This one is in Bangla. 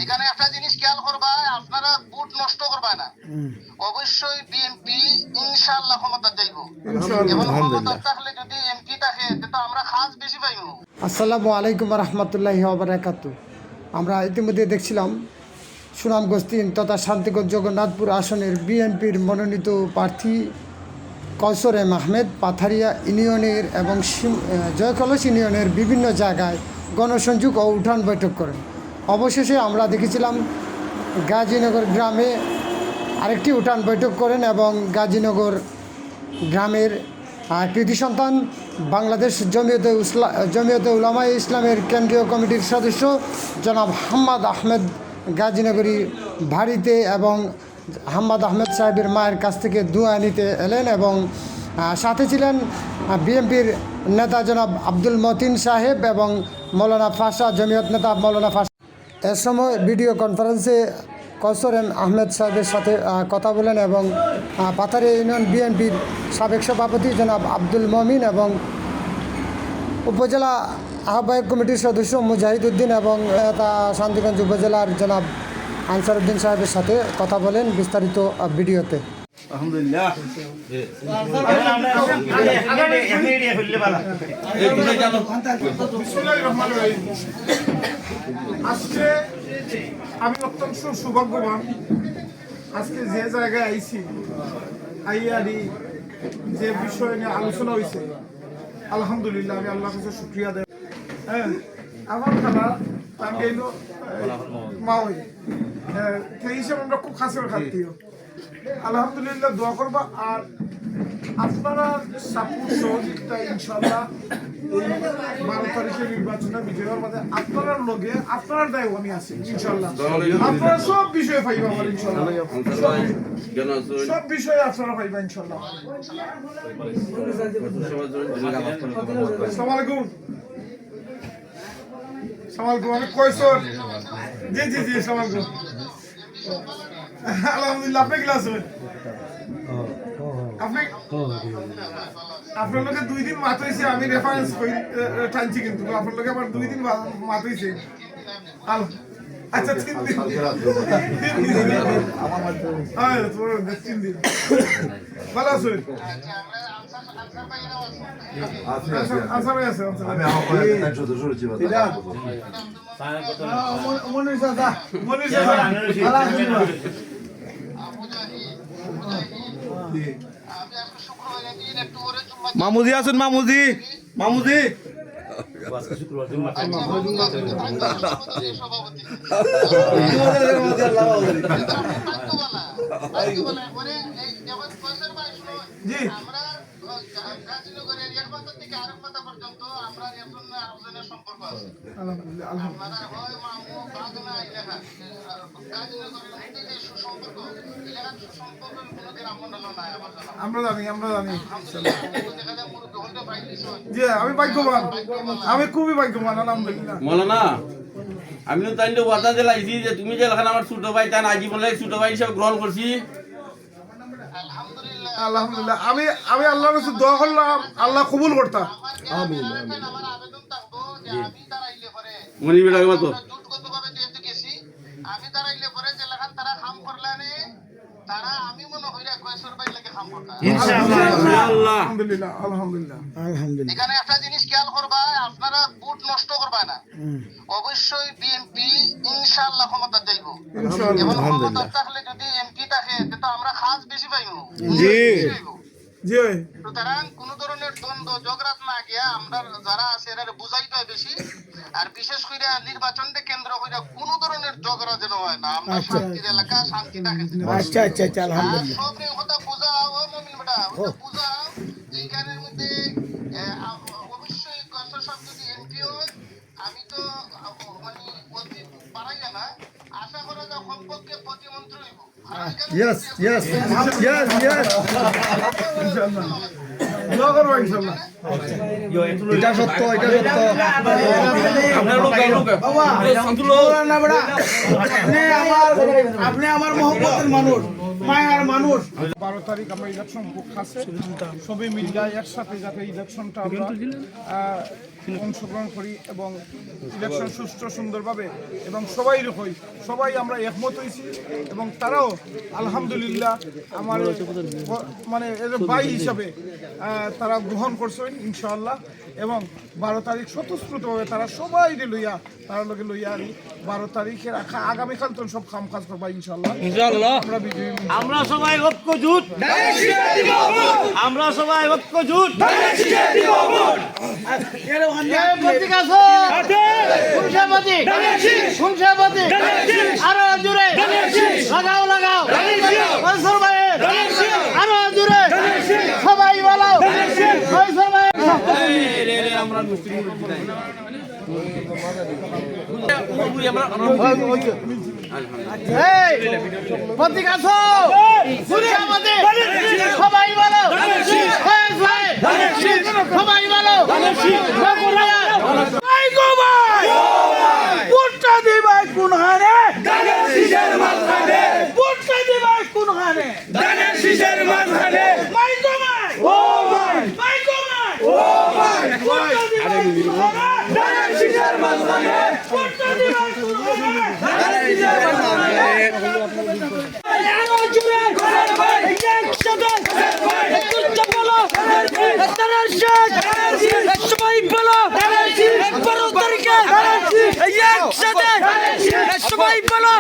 এখানে একটা জিনিস খেয়াল করবা, আপনারা ভোট নষ্ট করবা না। অবশ্যই বিএনপি ইনশাআল্লাহ ক্ষমতা যাইব। এবং ক্ষমতা থাকলে যদি এমপি থাকে তো আমরা খাস বেশি পাইব। আসসালামু আলাইকুম রহমতুল্লাহি ওয়া বারাকাতুহু। আমরা ইতিমধ্যে দেখছিলাম সুনামগঞ্জ ৩ তথা শান্তিগঞ্জ জগন্নাথপুর আসনের বিএনপির মনোনীত প্রার্থী কৌসর এম আহমেদ পাথারিয়া ইউনিয়নের এবং জয়কলস ইউনিয়নের বিভিন্ন জায়গায় গণসংযোগ ও উঠান বৈঠক করেন। অবশেষে আমরা দেখেছিলাম গাজীনগর গ্রামে আরেকটি উঠান বৈঠক করেন এবং গাজীনগর গ্রামের কৃতি সন্তান বাংলাদেশ জমিয়তে উলামায়ে ইসলামের কেন্দ্রীয় কমিটির সদস্য জনাব হাম্মাদ আহমেদ গাজীনগরী বাড়িতে এবং হাম্মাদ আহমেদ সাহেবের মায়ের কাছ থেকে দোয়া নিতে এলেন এবং সাথে ছিলেন বিএনপির নেতা জনাব আব্দুল মতিন সাহেব এবং মৌলানা ফাশা জমিয়ত নেতা মৌলানা ফাশা। এর সময় ভিডিও কনফারেন্সে কৌসর এম আহমেদ সাহেবের সাথে কথা বলেন এবং পাথারিয়া ইউনিয়ন বিএনপির সাবেক সভাপতি জনাব আব্দুল মমিন এবং উপজেলা আহ্বায়ক কমিটির সদস্য মুজাহিদ উদ্দিন এবং শান্তিগঞ্জ উপজেলার জনাব আনসারউদ্দিন সাহেবের সাথে কথা বলেন বিস্তারিত ভিডিওতে। আলহামদুলিল্লাহ আজকে আমি অত্যন্ত সৌভাগ্যবান। আজকে যে জায়গায় আইছি আইয়ারি যে বিষয় নিয়ে আলোচনা হয়েছে, আলহামদুলিল্লাহ আমি আল্লাহর কাছে শুকরিয়া দেব। হ্যাঁ, আমার খালা তার গেল মাওই সেই হিসেবে আমরা খুব কাছের খাতিও। আলহামদুলিল্লাহ দোয়া করবা আর আপনারা সাপোর্ট সহযোগিতা ইনশাআল্লাহ এই 12 তারিখের নির্বাচনে বিজয়ের মধ্যে আপনার লগে আপনার দায়ও আমি আছি ইনশাআল্লাহ। আপনারা সব বিষয়ে পাইবা আমার ইনশাআল্লাহ, সব বিষয়ে আপনারা পাইবা ইনশাআল্লাহ। আসসালামু আলাইকুম। আসসালামু আলাইকুম। আমি কয়সর জি জি জি আসসালামু আলাইকুম। আলহামদুলিল্লাহ। আপনি ক্লাস হন আপনি আপনার লোকে 2 দিন মাত হয়েছে, আমি রেফারেন্স করি টানছি কিন্তু আপনার লোকে আবার 2 দিন মাত হয়েছে। আচ্ছা 3 দিন ভালো আছেন? মামুদি আছেন? মামুদি মামুদি আমরা জানি জি। আমি ভাগ্যবান, আমি খুবই ভাগ্যবান আলহামদুলিল্লাহ। মৌলানা আমি তো তাই ওয়াদা দিলাইছি যে তুমি যে এখানে আমার ছোট ভাই তাই আজীবন ছোট ভাই হিসাবে গ্রহণ করছি। আলহামদুলিল্লাহ। আমি আল্লাহর কাছে দোয়া করলাম আল্লাহ কবুল করতা। আমিন মনি বেটা মত আমি দাঁড়াইলে পরে যে লেখান তারা কাম করলানে তারা আমি মনে হইরা কয়সর ভাই লাগে কাম করতা ইনশাআল্লাহ। আলহামদুলিল্লাহ আলহামদুলিল্লাহ আলহামদুলিল্লাহ। এখানে একটা জিনিস খেয়াল করবা, আপনারা ভোট নষ্ট করবা না। অবশ্যই বিএনপি ইনশাআল্লাহ ক্ষমতা যাইব। এবং ক্ষমতা থাকলে যদি এমপি থাকে তো আমরা খাস বেশি পাইব। জি জি। সুতরাং কোন ধরনের দ্বন্দ্ব জগরাত না গিয়া আমরা যারা আছে এরা বুঝাইতে হয় বেশি। আর বিশেষ করে নির্বাচনকে কেন্দ্র করে কোন ধরনের ঝগড়া যেন হয় না। আমরা শান্তির এলাকা, শান্তি থাকে। আচ্ছা আচ্ছা আচ্ছা আলহামদুলিল্লাহ। সব কথা বুঝাও মমিন বেটা, বুঝাও এইখানের মধ্যে অবশ্যই কসর সব যদি এমপি হয় আমি তো মানে অতি পারাই না, আশা করা যায় কমপক্ষে প্রতিমন্ত্রী হইব। Yes, yes, yes, yes. ইনশাআল্লাহ দোয়া করব ইনশাআল্লাহ। এটা সত্য, এটা সত্য। আপনি আমার মহব্বতের মানুষ। মায়ার মানুষ। 12 তারিখ আমরা ইলেকশন আছে, সবাই মিলে একসাথে যাতে ইলেকশনটা আমরা অংশগ্রহণ করি এবং ইলেকশন সুষ্ঠু সুন্দরভাবে এবং সবাই আমরা একমত হয়েছি এবং তারাও আলহামদুলিল্লাহ আমার মানে এর ভাই হিসাবে তারা গ্রহণ করছেন ইনশাআল্লাহ। এবং 12 তারিখ স্বতঃস্ফূর্তভাবে তারা সবাই লইয়া তারা লোকে লইয়া আনি 12 তারিখের আগামীকাল তো সব কাম কাজ করবা ইনশাআল্লাহ। আমরা বিজয়ী। আমরা সবাই ঐক্যজোট, আমরা সবাই ঐক্যজোট। আরো জুড়ে লাগাও লাগাও মনসুর ভাইয়ের আরো জুড়ে সবাই বলো মনসুর ভাই। আমরা মুসলিম প্রতীক আছো সবাই বলো সবাই বলো ভোটটা দিবাই কোন হারে ভোটটা দিবাই কোন হারে মাই গো মাই ও মাই মাই গো মাই ও মাই ভোটটা দিবাই কোন হারে শিশার মাঝখানে ভোটটা দিবাই কোন হারে শিশার মাঝখানে আরো জুড়ে একসাথে একটু বলো তারা শেষ সবাই বলো 12 তারিখে একসাথে সবাই বলো